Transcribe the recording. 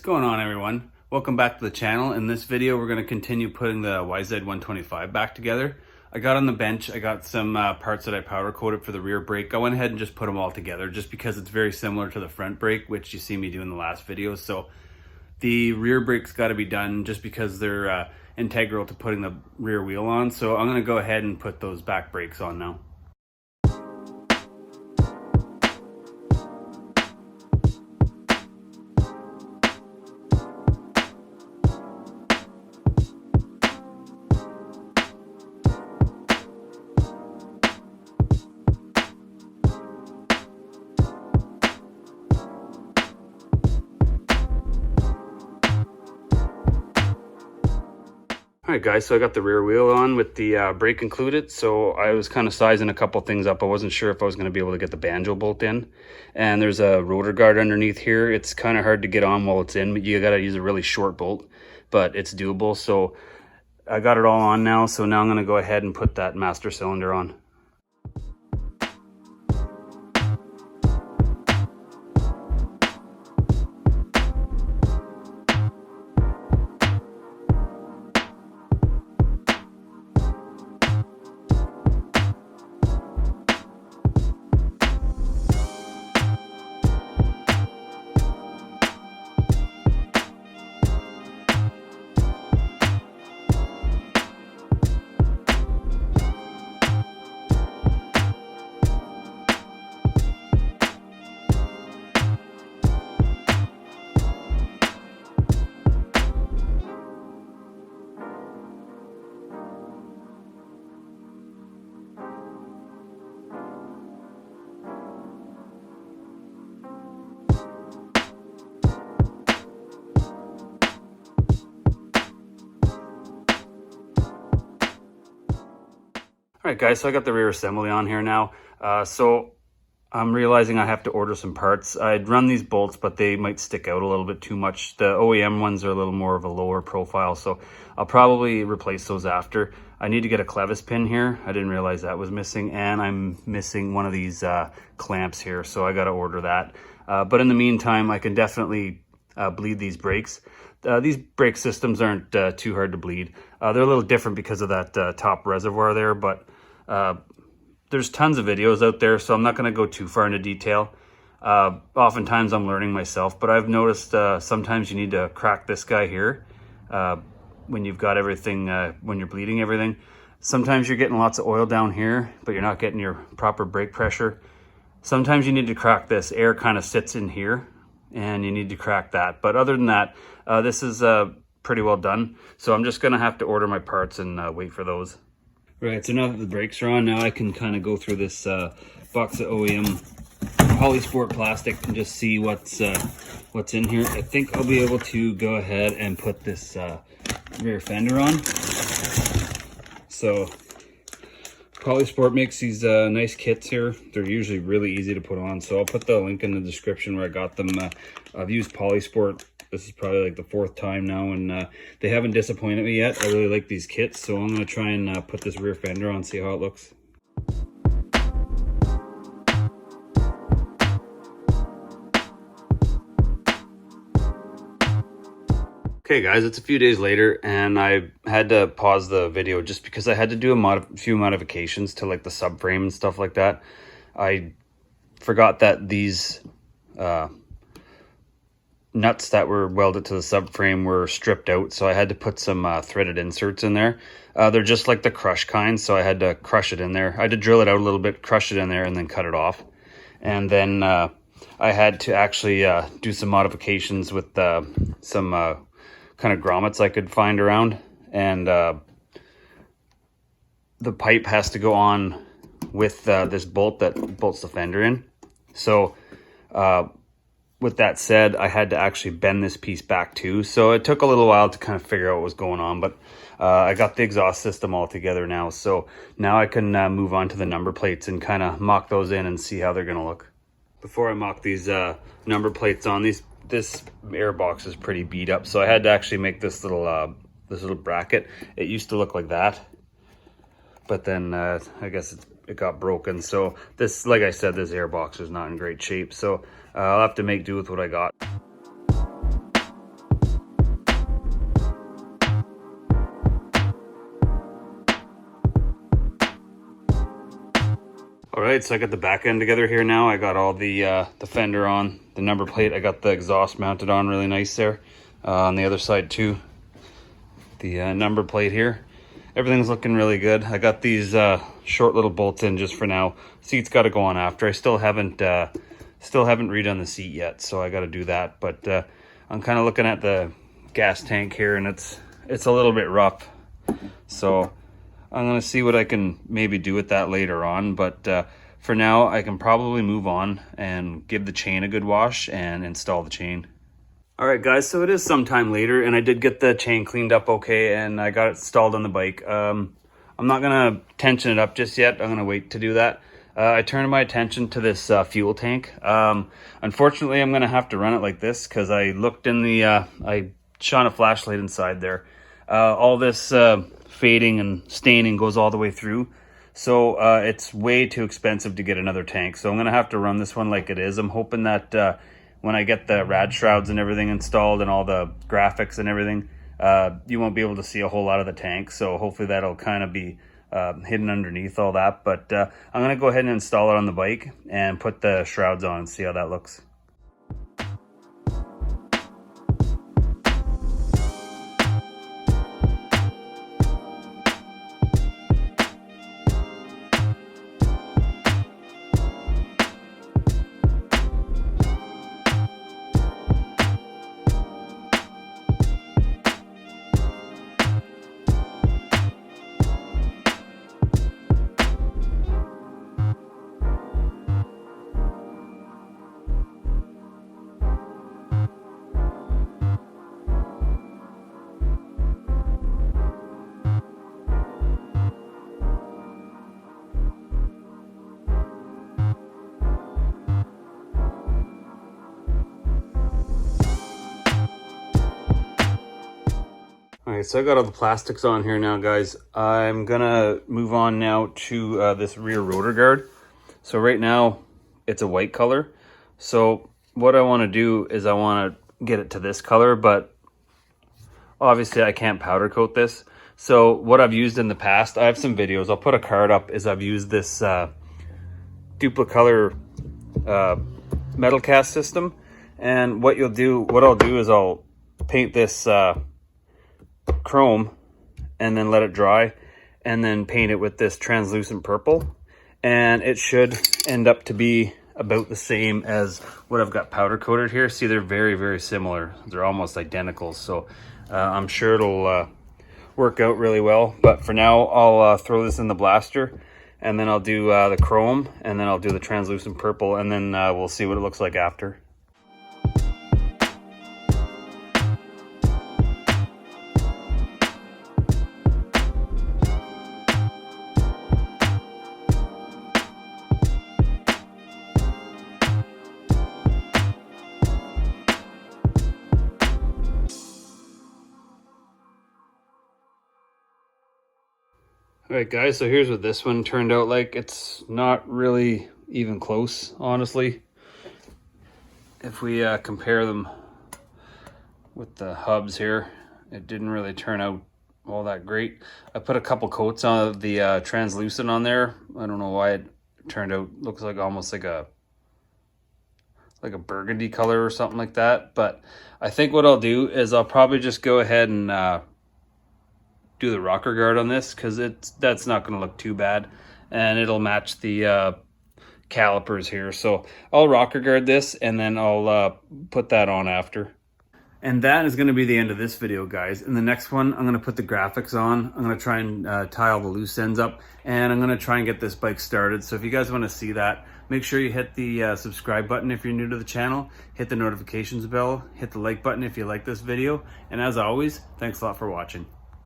going on, everyone? Welcome back to the channel. In this video we're going to continue putting the YZ125 back together. I got on the bench, I got some parts that I powder coated for the rear brake. I went ahead and just put them all together just because it's very similar to the front brake, which you see me do in the last video. So the rear brake's got to be done just because they're integral to putting the rear wheel on. So I'm going to go ahead and put those back brakes on now. All right guys, so I got the rear wheel on with the brake included. So I was kind of sizing a couple things up. I wasn't sure if I was going to be able to get the banjo bolt in. And there's a rotor guard underneath here. It's kind of hard to get on while it's in, but you got to use a really short bolt, but it's doable. So I got it all on now. So now I'm going to go ahead and put that master cylinder on. All right guys, so I got the rear assembly on here now. So I'm realizing I have to order some parts. I'd run these bolts, but they might stick out a little bit too much. The OEM ones are a little more of a lower profile, so I'll probably replace those after. I need to get a clevis pin here. I didn't realize that was missing, and I'm missing one of these clamps here, so I got to order that. But in the meantime, I can definitely bleed these brakes. These brake systems aren't too hard to bleed. They're a little different because of that top reservoir there, but there's tons of videos out there, so I'm not going to go too far into detail. Oftentimes I'm learning myself, but I've noticed sometimes you need to crack this guy here when you've got everything, when you're bleeding everything. Sometimes you're getting lots of oil down here, but you're not getting your proper brake pressure. Sometimes you need to crack this. Air kind of sits in here, and you need to crack that. But other than that, this is pretty well done. So I'm just going to have to order my parts and wait for those. Right, so now that the brakes are on, now I can kind of go through this box of OEM Polysport plastic and just see what's in here. I think I'll be able to go ahead and put this rear fender on. So Polysport makes these nice kits here. They're usually really easy to put on, so I'll put the link in the description where I got them. I've used Polysport. This is probably like the 4th time now, and they haven't disappointed me yet. I really like these kits, so I'm going to try and put this rear fender on, see how it looks. Okay guys, it's a few days later, and I had to pause the video just because I had to do a few modifications to like the subframe and stuff like that. I forgot that these nuts that were welded to the subframe were stripped out, so I had to put some threaded inserts in there. They're just like the crush kind, so I had to crush it in there. I had to drill it out a little bit, crush it in there, and then cut it off. And then I had to actually do some modifications with some kind of grommets I could find around, and the pipe has to go on with this bolt that bolts the fender in. So with that said, I had to actually bend this piece back too, so it took a little while to kind of figure out what was going on, but I got the exhaust system all together now, so now I can move on to the number plates and kind of mock those in and see how they're going to look. Before I mock these number plates on, this air box is pretty beat up, so I had to actually make this little bracket. It used to look like that, but then I guess it got broken. So this, like I said, this air box is not in great shape, so I'll have to make do with what I got. right, so I got the back end together here now. I got all the fender on, the number plate. I got the exhaust mounted on really nice there. On the other side too, the number plate here. Everything's looking really good. I got these short little bolts in just for now. Seat's got to go on after. I still haven't redone the seat yet, so I got to do that. But I'm kind of looking at the gas tank here, and it's a little bit rough. So I'm gonna see what I can maybe do with that later on. But for now, I can probably move on and give the chain a good wash and install the chain. All right, guys, so it is sometime later, and I did get the chain cleaned up okay, and I got it installed on the bike. I'm not gonna tension it up just yet. I'm gonna wait to do that. I turned my attention to this fuel tank. Unfortunately, I'm gonna have to run it like this because I looked in the, I shone a flashlight inside there. All this fading and staining goes all the way through. So it's way too expensive to get another tank. So I'm gonna have to run this one like it is. I'm hoping that when I get the rad shrouds and everything installed and all the graphics and everything, you won't be able to see a whole lot of the tank. So hopefully that'll kind of be hidden underneath all that. But I'm gonna go ahead and install it on the bike and put the shrouds on and see how that looks. All right, so I got all the plastics on here now, guys. I'm gonna move on now to this rear rotor guard. So right now it's a white color. So what I wanna do is I wanna get it to this color, but obviously I can't powder coat this. So what I've used in the past, I have some videos. I'll put a card up, is I've used this Duplicolor metal cast system. And what I'll do is I'll paint this chrome and then let it dry and then paint it with this translucent purple, and it should end up to be about the same as what I've got powder coated here. See, they're very, very similar. They're almost identical. So I'm sure it'll work out really well. But for now, I'll throw this in the blaster, and then I'll do the chrome, and then I'll do the translucent purple, and then we'll see what it looks like after. All right, guys, so here's what this one turned out like. It's not really even close, honestly. If we compare them with the hubs here, it didn't really turn out all that great. I put a couple coats on the translucent on there. I don't know why it turned out, looks like almost like a burgundy color or something like that. But I think what I'll do is I'll probably just go ahead and do the rocker guard on this, because that's not going to look too bad, and it'll match the calipers here. So I'll rocker guard this, and then I'll put that on after. And that is going to be the end of this video, guys. In the next one, I'm going to put the graphics on. I'm going to try and tie all the loose ends up, and I'm going to try and get this bike started. So if you guys want to see that, make sure you hit the subscribe button if you're new to the channel, hit the notifications bell, hit the like button if you like this video, and as always, thanks a lot for watching.